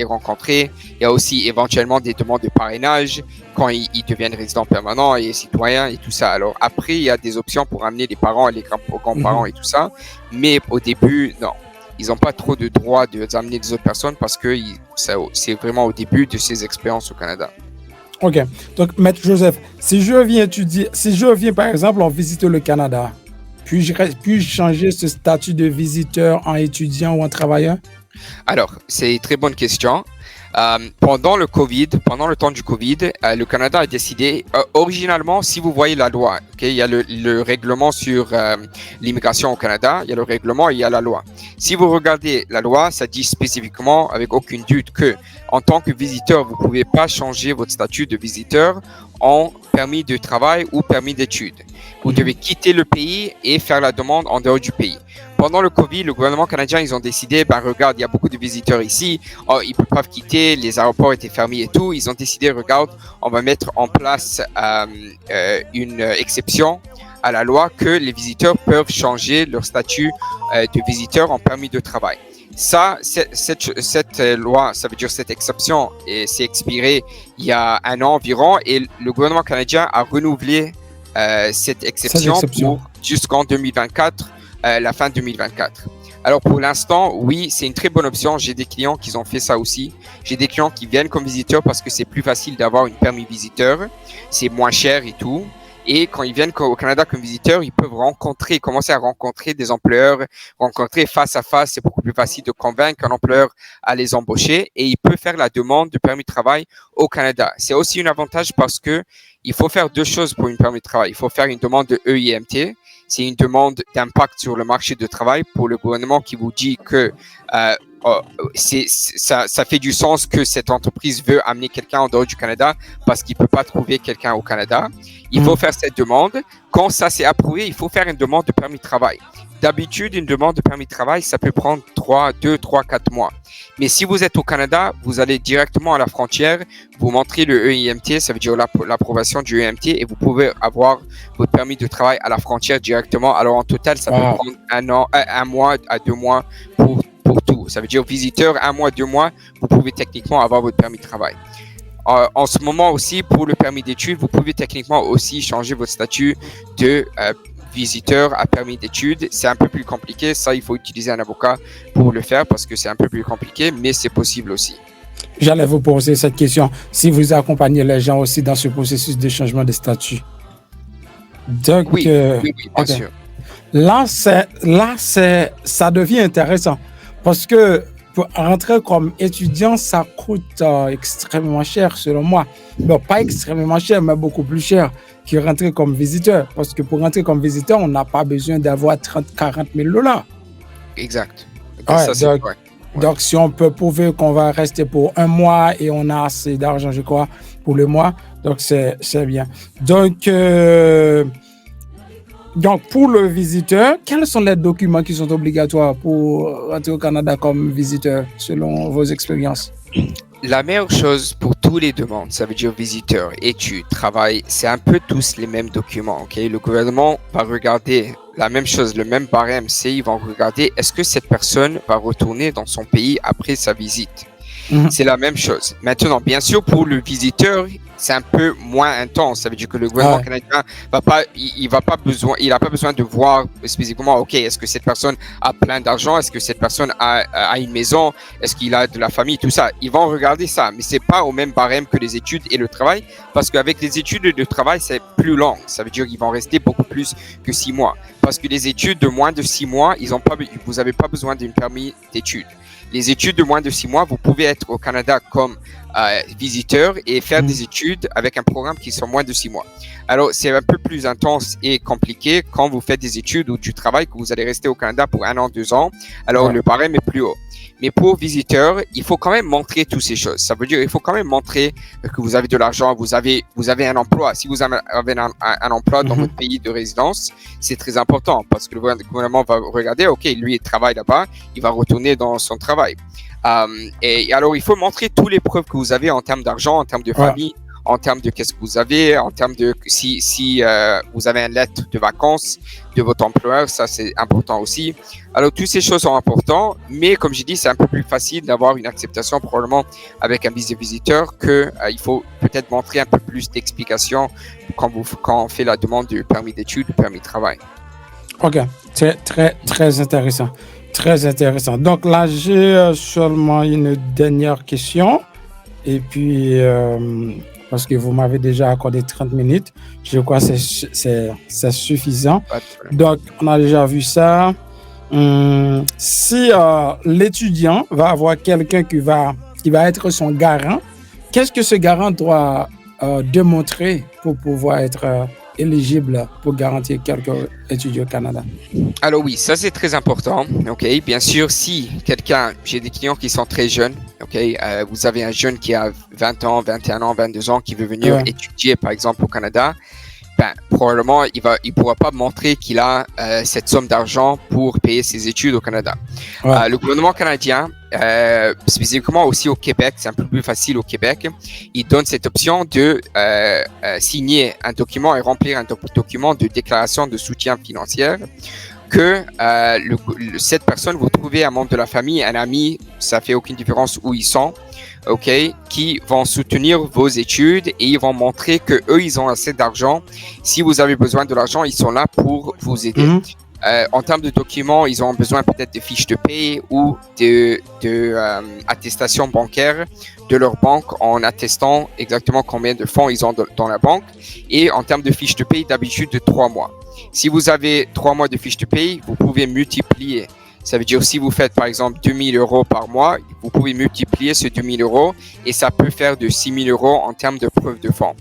rencontrer. Il y a aussi éventuellement des demandes de parrainage quand ils deviennent résidents permanents et citoyens et tout ça. Alors après, il y a des options pour amener les parents et les grands-parents et tout ça, mais au début, non. Ils n'ont pas trop de droit d'amener des autres personnes parce que c'est vraiment au début de ces expériences au Canada. OK. Donc, Maître Joseph, si je viens par exemple en visiter le Canada, puis-je changer ce statut de visiteur en étudiant ou en travailleur? Alors, c'est une très bonne question. Pendant le temps du Covid, le Canada a décidé, originalement, si vous voyez la loi, il y a le règlement sur l'immigration au Canada, il y a le règlement et il y a la loi. Si vous regardez la loi, ça dit spécifiquement, avec aucune doute, que en tant que visiteur, vous ne pouvez pas changer votre statut de visiteur en permis de travail ou permis d'études. Vous devez quitter le pays et faire la demande en dehors du pays. Pendant le Covid, le gouvernement canadien, ils ont décidé, regarde, il y a beaucoup de visiteurs ici, ils ne peuvent pas quitter, les aéroports étaient fermés et tout. Ils ont décidé, regarde, on va mettre en place une exception à la loi que les visiteurs peuvent changer leur statut de visiteur en permis de travail. Ça, cette loi, ça veut dire cette exception, s'est expirée il y a un an environ et le gouvernement canadien a renouvelé cette exception jusqu'en 2024. La fin 2024. Alors pour l'instant, oui, c'est une très bonne option. J'ai des clients qui ont fait ça aussi. J'ai des clients qui viennent comme visiteurs parce que c'est plus facile d'avoir une permis visiteur. C'est moins cher et tout. Et quand ils viennent au Canada comme visiteurs, ils peuvent commencer à rencontrer des employeurs, rencontrer face à face. C'est beaucoup plus facile de convaincre un employeur à les embaucher et il peut faire la demande de permis de travail au Canada. C'est aussi un avantage parce que il faut faire deux choses pour une permis de travail. Il faut faire une demande de EIMT. C'est une demande d'impact sur le marché de travail pour le gouvernement qui vous dit que ça fait du sens que cette entreprise veut amener quelqu'un en dehors du Canada parce qu'il ne peut pas trouver quelqu'un au Canada. Il faut faire cette demande. Quand ça s'est approuvé, il faut faire une demande de permis de travail. D'habitude, une demande de permis de travail, ça peut prendre 2, 3, 4 mois. Mais si vous êtes au Canada, vous allez directement à la frontière, vous montrez le EIMT, ça veut dire l'approbation du EIMT, et vous pouvez avoir votre permis de travail à la frontière directement. Alors en total, ça peut prendre un mois à 2 mois pour tout. Ça veut dire visiteur, 1 mois, 2 mois, vous pouvez techniquement avoir votre permis de travail. En ce moment aussi, pour le permis d'études, vous pouvez techniquement aussi changer votre statut de visiteur à permis d'études. C'est un peu plus compliqué. Ça, il faut utiliser un avocat pour le faire parce que c'est un peu plus compliqué, mais c'est possible aussi. J'allais vous poser cette question. Si vous accompagnez les gens aussi dans ce processus de changement de statut. Donc, oui, bien sûr. Là, ça devient intéressant parce que pour rentrer comme étudiant, ça coûte extrêmement cher, selon moi. Bon, pas extrêmement cher, mais beaucoup plus cher que rentrer comme visiteur. Parce que pour rentrer comme visiteur, on n'a pas besoin d'avoir 30-40 000 $. Exact. Ouais, Ça, c'est donc, vrai. Ouais. donc, si on peut prouver qu'on va rester pour un mois et on a assez d'argent, je crois, pour le mois, donc c'est bien. Donc, pour le visiteur, quels sont les documents qui sont obligatoires pour rentrer au Canada comme visiteur, selon vos expériences? La meilleure chose pour tous les demandes, ça veut dire visiteurs, études, travail, c'est un peu tous les mêmes documents, ok? Le gouvernement va regarder la même chose, le même barème, c'est ils vont regarder est-ce que cette personne va retourner dans son pays après sa visite. C'est la même chose. Maintenant, bien sûr, pour le visiteur, c'est un peu moins intense. Ça veut dire que le gouvernement canadien va pas, il a pas besoin de voir spécifiquement, ok, est-ce que cette personne a plein d'argent, est-ce que cette personne a une maison, est-ce qu'il a de la famille, tout ça. Ils vont regarder ça, mais c'est pas au même barème que les études et le travail, parce qu'avec les études et le travail, c'est plus long. Ça veut dire qu'ils vont rester beaucoup plus que 6 mois. Parce que les études de moins de 6 mois, vous n'avez pas besoin d'un permis d'études. Les études de moins de 6 mois, vous pouvez être au Canada comme visiteur et faire des études avec un programme qui sont moins de 6 mois. Alors, c'est un peu plus intense et compliqué quand vous faites des études ou du travail, que vous allez rester au Canada pour 1 an, 2 ans. Alors, le barème est plus haut. Mais pour visiteurs, il faut quand même montrer toutes ces choses. Ça veut dire il faut quand même montrer que vous avez de l'argent, vous avez un emploi. Si vous avez un emploi dans votre pays de résidence, c'est très important parce que le gouvernement va regarder, ok, lui il travaille là-bas, il va retourner dans son travail. Et alors, il faut montrer toutes les preuves que vous avez en termes d'argent, en termes de famille, en termes de qu'est-ce que vous avez, en termes de si vous avez une lettre de vacances de votre employeur, ça c'est important aussi. Alors, toutes ces choses sont importantes, mais comme j'ai dit, c'est un peu plus facile d'avoir une acceptation probablement avec un visa visiteur que il faut peut-être montrer un peu plus d'explications quand on fait la demande du permis d'études, du permis de travail. Ok, c'est très intéressant. Très intéressant. Donc là, j'ai seulement une dernière question. Et puis, parce que vous m'avez déjà accordé 30 minutes, je crois que c'est suffisant. Donc, on a déjà vu ça. Si l'étudiant va avoir quelqu'un qui va être son garant, qu'est-ce que ce garant doit démontrer pour pouvoir être éligible pour garantir quelques étudiants au Canada? Alors oui, ça c'est très important. Ok, bien sûr, si j'ai des clients qui sont très jeunes. Ok, vous avez un jeune qui a 20 ans, 21 ans, 22 ans qui veut venir étudier par exemple au Canada. Probablement il pourra pas montrer qu'il a cette somme d'argent pour payer ses études au Canada. Le gouvernement canadien, spécifiquement aussi au Québec, c'est un peu plus facile au Québec, il donne cette option de signer un document et remplir un document de déclaration de soutien financier que cette personne, vous trouvez un membre de la famille, un ami, ça fait aucune différence où ils sont, ok, qui vont soutenir vos études et ils vont montrer que eux ils ont assez d'argent. Si vous avez besoin de l'argent, ils sont là pour vous aider. En termes de documents, ils ont besoin peut-être de fiches de paie ou de attestations bancaires de leur banque en attestant exactement combien de fonds ils ont dans la banque. Et en termes de fiches de paie, d'habitude de 3 mois. Si vous avez 3 mois de fiches de paie, vous pouvez multiplier. Ça veut dire si vous faites par exemple 2 000 € par mois, vous pouvez multiplier ce 2 000 € et ça peut faire de 6 000 € en termes de preuve de fonds.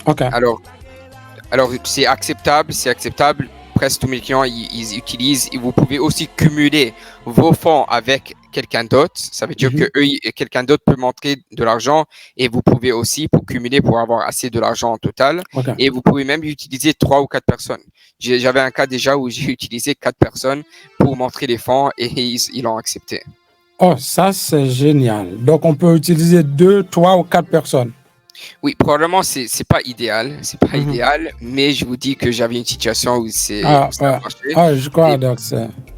Ok. Alors c'est acceptable. Presque tous mes clients ils utilisent. Et vous pouvez aussi cumuler vos fonds avec quelqu'un d'autre. Ça veut dire que quelqu'un d'autre peut montrer de l'argent et vous pouvez aussi pour cumuler pour avoir assez de l'argent en total. Et vous pouvez même utiliser 3 ou 4 personnes. J'avais un cas déjà où j'ai utilisé 4 personnes pour montrer les fonds et ils l'ont accepté. Oh, ça c'est génial. Donc on peut utiliser 2, 3 ou 4 personnes. Oui, probablement c'est pas idéal, mais je vous dis que j'avais une situation où ça a marché. Je crois donc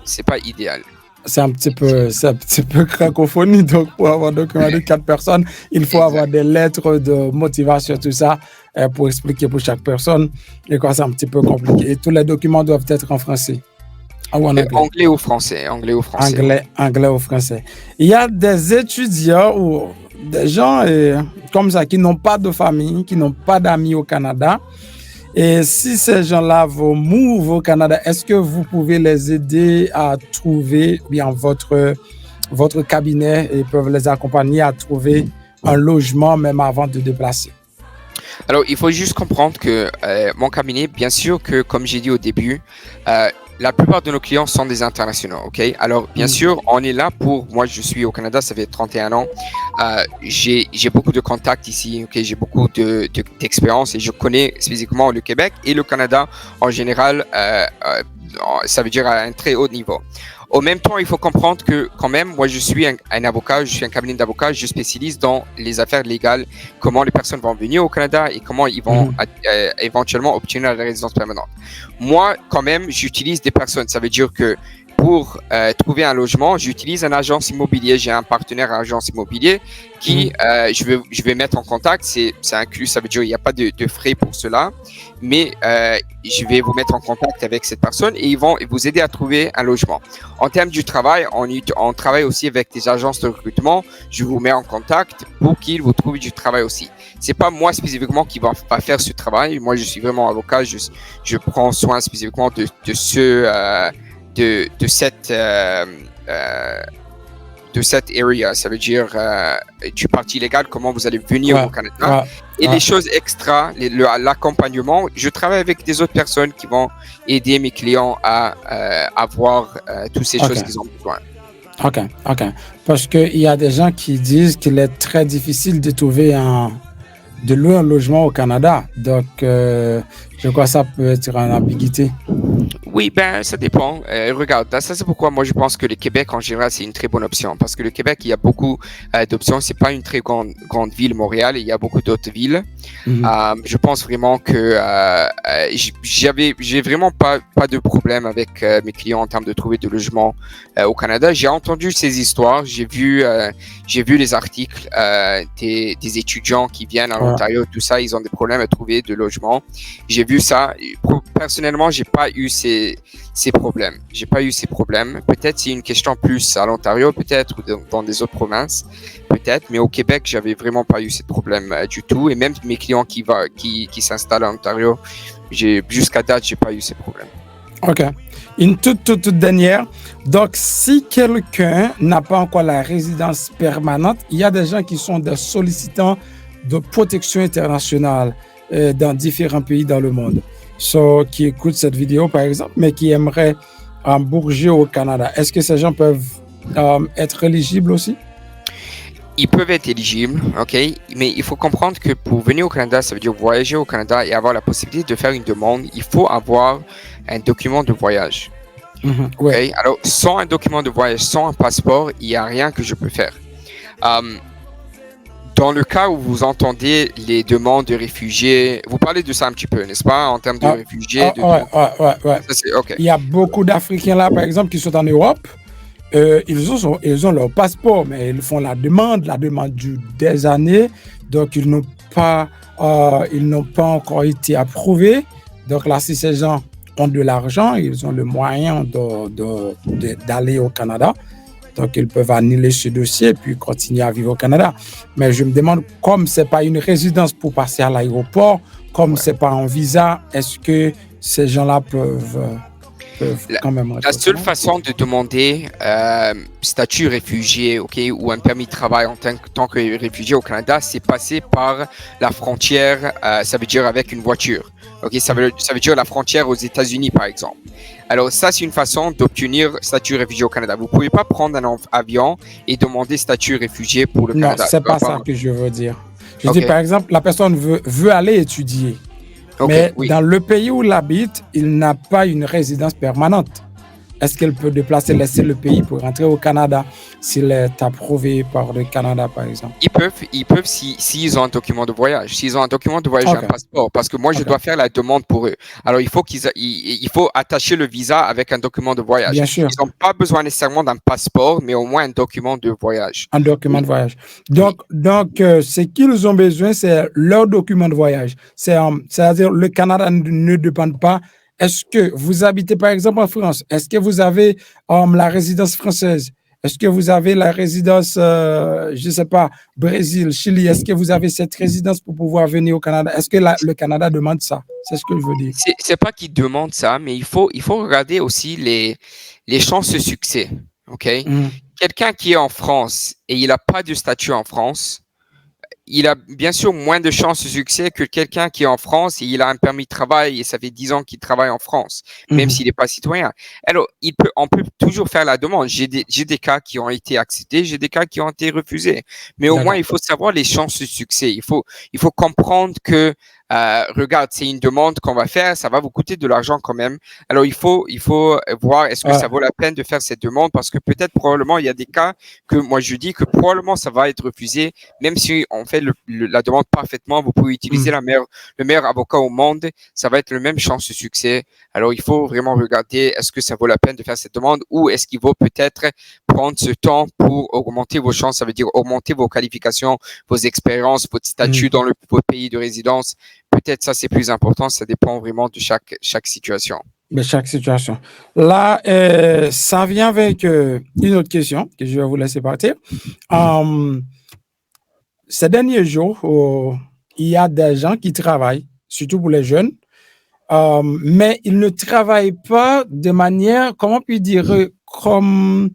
c'est pas idéal. C'est un petit peu cracophonie. Donc pour avoir un document de 4 personnes, il faut avoir des lettres de motivation, tout ça, pour expliquer pour chaque personne. Et quoi, c'est un petit peu compliqué. Et tous les documents doivent être en français. Ou en anglais. Anglais ou français. Anglais ou français. Il y a des étudiants ou des gens comme ça qui n'ont pas de famille, qui n'ont pas d'amis au Canada. Et si ces gens-là vont move au Canada, est-ce que vous pouvez les aider à trouver bien votre votre cabinet et peuvent les accompagner à trouver un logement même avant de déplacer. Alors, il faut juste comprendre que mon cabinet, bien sûr que, comme j'ai dit au début, la plupart de nos clients sont des internationaux, ok? Alors, bien sûr, on est là pour... Moi, je suis au Canada, ça fait 31 ans. J'ai beaucoup de contacts ici, ok? J'ai beaucoup d'expérience et je connais spécifiquement le Québec et le Canada en général, ça veut dire à un très haut niveau. Au même temps, il faut comprendre que quand même, moi, je suis un avocat, je suis un cabinet d'avocats, je spécialise dans les affaires légales, comment les personnes vont venir au Canada et comment ils vont éventuellement obtenir la résidence permanente. Moi, quand même, j'utilise des personnes. Ça veut dire que pour trouver un logement, j'utilise une agence immobilière. J'ai un partenaire agence immobilier qui je vais mettre en contact. C'est inclus, ça veut dire qu'il n'y a pas de frais pour cela. Mais je vais vous mettre en contact avec cette personne et ils vont vous aider à trouver un logement. En termes du travail, on travaille aussi avec des agences de recrutement. Je vous mets en contact pour qu'ils vous trouvent du travail aussi. C'est pas moi spécifiquement qui va faire ce travail. Moi, je suis vraiment avocat. Je prends soin spécifiquement de cette area, ça veut dire du parti légal, comment vous allez venir au Canada. Et les choses extra, l'accompagnement, je travaille avec des autres personnes qui vont aider mes clients à avoir toutes ces choses qu'ils ont besoin. OK. Parce qu'il y a des gens qui disent qu'il est très difficile de trouver de louer un logement au Canada. Donc, je crois que ça peut être une ambiguïté. Oui, ça dépend. Regarde, ça c'est pourquoi moi je pense que le Québec en général c'est une très bonne option parce que le Québec il y a beaucoup d'options. C'est pas une très grande ville, Montréal, il y a beaucoup d'autres villes. Je pense vraiment que j'ai vraiment pas de problème avec mes clients en termes de trouver de logement au Canada. J'ai entendu ces histoires, j'ai vu les articles des étudiants qui viennent à l'Ontario, tout ça, ils ont des problèmes à trouver de logement. J'ai vu ça. Personnellement, j'ai pas eu ces problèmes. J'ai pas eu ces problèmes. Peut-être c'est une question plus à l'Ontario, peut-être, ou dans des autres provinces, peut-être. Mais au Québec, j'avais vraiment pas eu ces problèmes du tout. Et même mes clients qui s'installent en Ontario, jusqu'à date, j'ai pas eu ces problèmes. OK. Une toute dernière. Donc, si quelqu'un n'a pas encore la résidence permanente, il y a des gens qui sont des sollicitants de protection internationale dans différents pays dans le monde. Qui écoutent cette vidéo, par exemple, mais qui aimeraient bouger au Canada. Est-ce que ces gens peuvent être éligibles aussi? Ils peuvent être éligibles, OK? Mais il faut comprendre que pour venir au Canada, ça veut dire voyager au Canada et avoir la possibilité de faire une demande, il faut avoir un document de voyage. Okay? Alors, sans un document de voyage, sans un passeport, il n'y a rien que je peux faire. Dans le cas où vous entendez les demandes de réfugiés, vous parlez de ça un petit peu, n'est-ce pas, en termes de réfugiés? Ouais. Okay. Il y a beaucoup d'Africains là, par exemple, qui sont en Europe. Ils ont leur passeport, mais ils font la demande dure des années. Donc, ils n'ont pas encore été approuvés. Donc là, si ces gens ont de l'argent, ils ont le moyen d'aller au Canada. Donc, ils peuvent annuler ce dossier et puis continuer à vivre au Canada. Mais je me demande, comme ce n'est pas une résidence pour passer à l'aéroport, comme ce n'est pas un visa, est-ce que ces gens-là peuvent quand même... La seule façon de demander statut réfugié, okay, ou un permis de travail en tant que réfugié au Canada, c'est passer par la frontière, ça veut dire avec une voiture. Okay, ça veut dire la frontière aux États-Unis, par exemple. Alors ça, c'est une façon d'obtenir statut réfugié au Canada. Vous ne pouvez pas prendre un avion et demander statut réfugié pour le Canada. Non, ce n'est pas ça que je veux dire. Je dis, par exemple, la personne veut aller étudier. Mais dans le pays où il habite, il n'a pas une résidence permanente. Est-ce qu'elle peut laisser le pays pour rentrer au Canada s'il est approuvé par le Canada, par exemple? Ils peuvent s'ils ont un document de voyage. S'ils ont un document de voyage, un passeport, parce que moi, je dois faire la demande pour eux. Alors, il faut attacher le visa avec un document de voyage. Bien sûr. Ils n'ont pas besoin nécessairement d'un passeport, mais au moins un document de voyage. Un document de voyage. Donc, ce qu'ils ont besoin, c'est leur document de voyage. C'est-à-dire, le Canada ne dépend pas. Est-ce que vous habitez, par exemple, en France? Est-ce que vous avez la résidence française? Est-ce que vous avez la résidence, je ne sais pas, Brésil, Chili? Est-ce que vous avez cette résidence pour pouvoir venir au Canada? Est-ce que le Canada demande ça? C'est ce que je veux dire. C'est pas qu'ils demandent ça, mais il faut regarder aussi les chances de succès. OK? quelqu'un qui est en France et il n'a pas de statut en France, il a bien sûr moins de chances de succès que quelqu'un qui est en France et il a un permis de travail et ça fait 10 ans qu'il travaille en France, même s'il n'est pas citoyen. Alors, on peut toujours faire la demande. J'ai des cas qui ont été acceptés, j'ai des cas qui ont été refusés. Mais au moins, il faut savoir les chances de succès. Il faut comprendre que regarde, c'est une demande qu'on va faire, ça va vous coûter de l'argent quand même. Alors, il faut voir est-ce que ça vaut la peine de faire cette demande parce que peut-être probablement il y a des cas que moi je dis que probablement ça va être refusé, même si on fait la demande parfaitement, vous pouvez utiliser le meilleur avocat au monde, ça va être le même chance de succès. Alors, il faut vraiment regarder est-ce que ça vaut la peine de faire cette demande ou est-ce qu'il vaut peut-être prendre ce temps pour augmenter vos chances, ça veut dire augmenter vos qualifications, vos expériences, votre statut dans votre pays de résidence. Peut-être ça, c'est plus important. Ça dépend vraiment de chaque situation. De chaque situation. Là, ça vient avec une autre question que je vais vous laisser partir. Ces derniers jours, il y a des gens qui travaillent, surtout pour les jeunes, mais ils ne travaillent pas de manière, comment puis dire, comme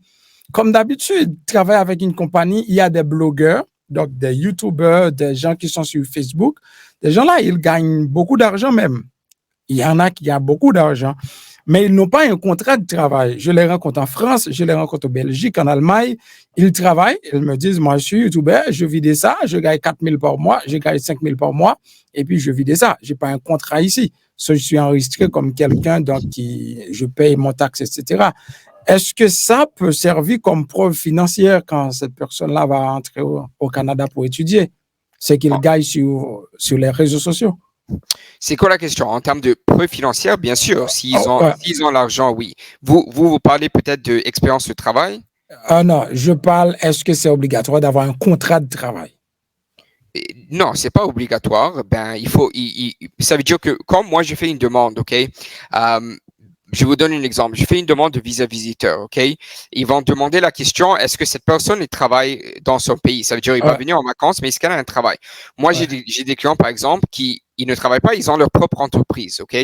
d'habitude. Ils travaillent avec une compagnie, il y a des blogueurs, donc des YouTubers, des gens qui sont sur Facebook. Ces gens-là, ils gagnent beaucoup d'argent même. Il y en a qui ont beaucoup d'argent, mais ils n'ont pas un contrat de travail. Je les rencontre en France, je les rencontre en Belgique, en Allemagne. Ils travaillent, ils me disent, moi, je suis YouTuber, je vis de ça, je gagne 4 000 par mois, je gagne 5 000 par mois, et puis je vis de ça. Je n'ai pas un contrat ici. Je suis enregistré comme quelqu'un, donc je paye mon taxe, etc. Est-ce que ça peut servir comme preuve financière quand cette personne-là va entrer au Canada pour étudier? C'est qu'il gagne sur les réseaux sociaux. C'est quoi la question? En termes de preuve financière, bien sûr, s'ils ont l'argent, oui. Vous parlez peut-être d'expérience de travail? Non, je parle, est-ce que c'est obligatoire d'avoir un contrat de travail? Non, c'est pas obligatoire. Ben, ça veut dire que, comme moi, je fais une demande, OK? Je vous donne un exemple. Je fais une demande de visa visiteur, OK? Ils vont demander la question, est-ce que cette personne travaille dans son pays? Ça veut dire qu'il va venir en vacances, mais est-ce qu'elle a un travail? Moi, j'ai des clients, par exemple, qui ils ne travaillent pas, ils ont leur propre entreprise, OK?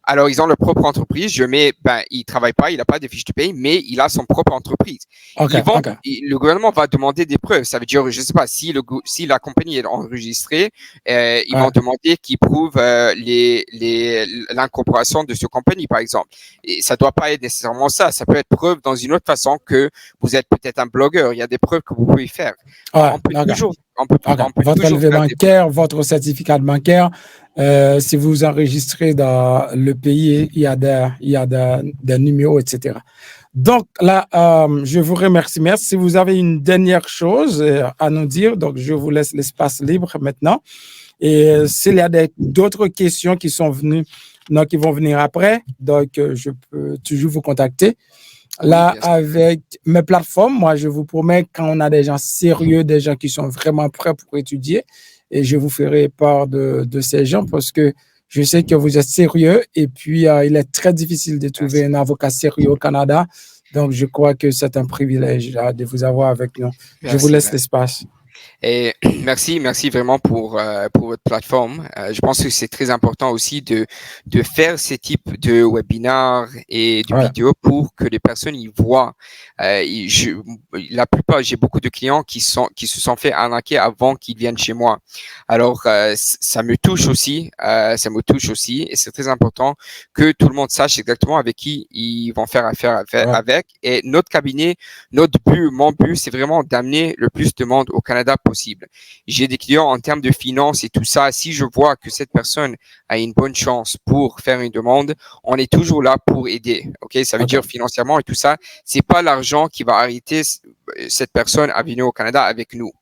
Alors, ils ont leur propre entreprise. Je mets, il ne travaille pas, il n'a pas de fiche de paye, mais il a son propre entreprise. Le gouvernement va demander des preuves. Ça veut dire, je ne sais pas, si la compagnie est enregistrée, ils vont demander qu'ils prouvent l'incorporation de cette compagnie, par exemple. Et ça ne doit pas être nécessairement ça. Ça peut être preuve dans une autre façon que vous êtes peut-être un blogueur. Il y a des preuves que vous pouvez faire. On peut toujours votre relevé bancaire, votre certificat bancaire, si vous enregistrez dans le pays, il y a des numéros, etc. Donc là, je vous remercie. Merci. Si vous avez une dernière chose à nous dire, donc je vous laisse l'espace libre maintenant. Et s'il y a d'autres questions qui sont venues, donc qui vont venir après, donc je peux toujours vous contacter. Là, avec mes plateformes, moi, je vous promets, quand on a des gens sérieux, des gens qui sont vraiment prêts pour étudier, et je vous ferai part de ces gens parce que je sais que vous êtes sérieux et puis il est très difficile de trouver un avocat sérieux au Canada. Donc, je crois que c'est un privilège de vous avoir avec nous. Je vous laisse l'espace. Et merci vraiment pour votre plateforme. Je pense que c'est très important aussi de faire ces types de webinaires et de vidéos pour que les personnes y voient. La plupart, j'ai beaucoup de clients qui se sont fait arnaquer avant qu'ils viennent chez moi. Alors, ça me touche aussi. Et c'est très important que tout le monde sache exactement avec qui ils vont faire affaire avec. Et notre cabinet, mon but, c'est vraiment d'amener le plus de monde au Canada possible. J'ai des clients en termes de finances et tout ça. Si je vois que cette personne a une bonne chance pour faire une demande, on est toujours là pour aider. Ok, ça veut dire financièrement et tout ça. C'est pas l'argent qui va arrêter cette personne à venir au Canada avec nous.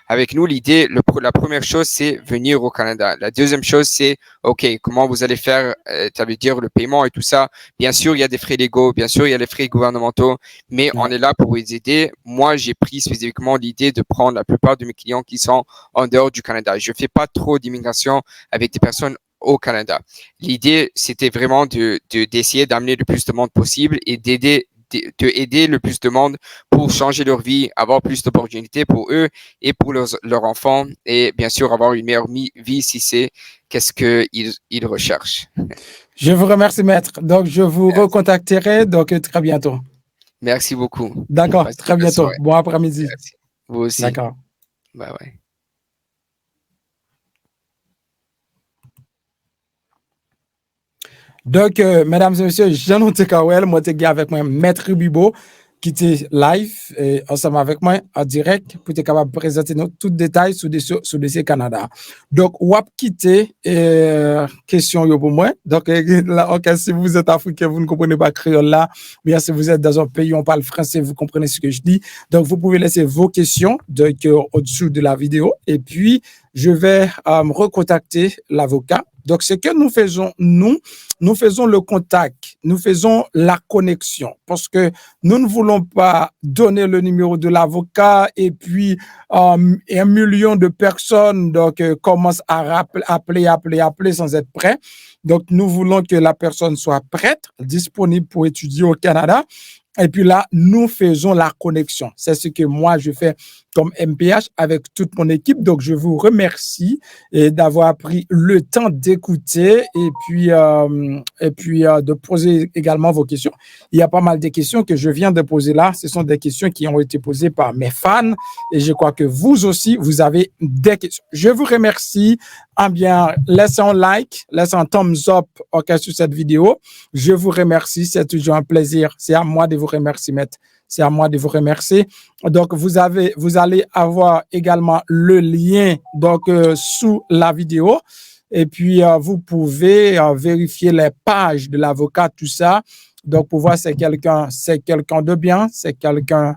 Avec nous, l'idée, la première chose, c'est venir au Canada. La deuxième chose, c'est, OK, comment vous allez faire, ça veut dire le paiement et tout ça. Bien sûr, il y a des frais légaux, bien sûr, il y a les frais gouvernementaux, mais on est là pour vous aider. Moi, j'ai pris spécifiquement l'idée de prendre la plupart de mes clients qui sont en dehors du Canada. Je fais pas trop d'immigration avec des personnes au Canada. L'idée, c'était vraiment d'essayer d'amener le plus de monde possible et d'aider le plus de monde pour changer leur vie, avoir plus d'opportunités pour eux et pour leurs enfants et bien sûr avoir une meilleure vie si c'est qu'est-ce qu'ils recherchent. Je vous remercie, maître. Donc, je vous recontacterai donc très bientôt. Merci beaucoup. D'accord, Passez très une bonne bientôt. soirée. Bon après-midi. Merci. Vous aussi. D'accord. Bye bye. Donc, mesdames et messieurs, Jean-Noté Kawel, moi, je suis avec moi, Maître Bibo, qui est live, ensemble avec moi, en direct, pour être capable de présenter tout détail sur DC Canada. Donc, on va quitter question pour moi. Donc, là, okay, si vous êtes africain, vous ne comprenez pas créole là, bien si vous êtes dans un pays où on parle français, vous comprenez ce que je dis. Donc, vous pouvez laisser vos questions au-dessous de la vidéo. Et puis, je vais recontacter l'avocat. Donc, ce que nous faisons, nous faisons le contact, nous faisons la connexion parce que nous ne voulons pas donner le numéro de l'avocat et puis 1 million de personnes commencent à appeler sans être prêts. Donc, nous voulons que la personne soit prête, disponible pour étudier au Canada. Et puis là, nous faisons la connexion. C'est ce que moi, je fais comme MPH avec toute mon équipe. Donc, je vous remercie d'avoir pris le temps d'écouter et puis de poser également vos questions. Il y a pas mal de questions que je viens de poser là. Ce sont des questions qui ont été posées par mes fans et je crois que vous aussi, vous avez des questions. Je vous remercie. Bien, laissez un like, laissez un thumbs up sur cette vidéo. Je vous remercie. C'est toujours un plaisir. C'est à moi de vous remercier, maître. C'est à moi de vous remercier. Donc, vous allez avoir également le lien sous la vidéo. Et puis, vous pouvez vérifier les pages de l'avocat, tout ça. Donc, pour voir c'est quelqu'un de bien, c'est quelqu'un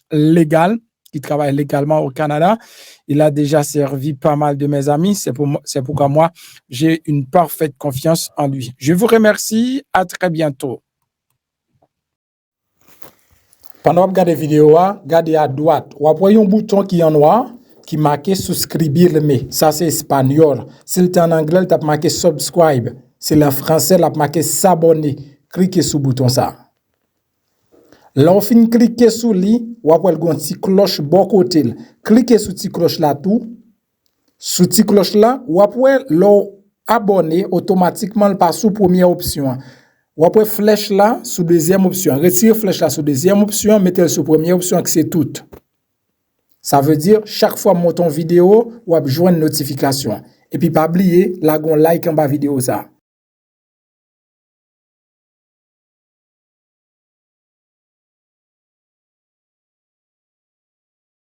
légal, qui travaille légalement au Canada. Il a déjà servi pas mal de mes amis. C'est pourquoi moi, j'ai une parfaite confiance en lui. Je vous remercie. À très bientôt. Pendant que vous regardez la vidéo, regardez à droite. Vous voyez un bouton qui est en noir qui est marqué Suscribirme. Ça, c'est espagnol. Si c'est en anglais, il a marqué Subscribe. Si c'est en français, il a marqué S'abonner. Cliquez sur le bouton ça. Là, on finit de cliquer sur lui, vous avez une petite cloche bon côté. Cliquez sur cette cloche là tout. Sur cette cloche là, vous pouvez abonner automatiquement par sous première option. Vous pouvez flèche là sur deuxième option. Retirez flèche là sur deuxième option, mettez sur première option que c'est tout. Ça veut dire chaque fois que je monte une vidéo, vous avez besoin de notification. Et puis pas oublier, là, on like en bas vidéo ça.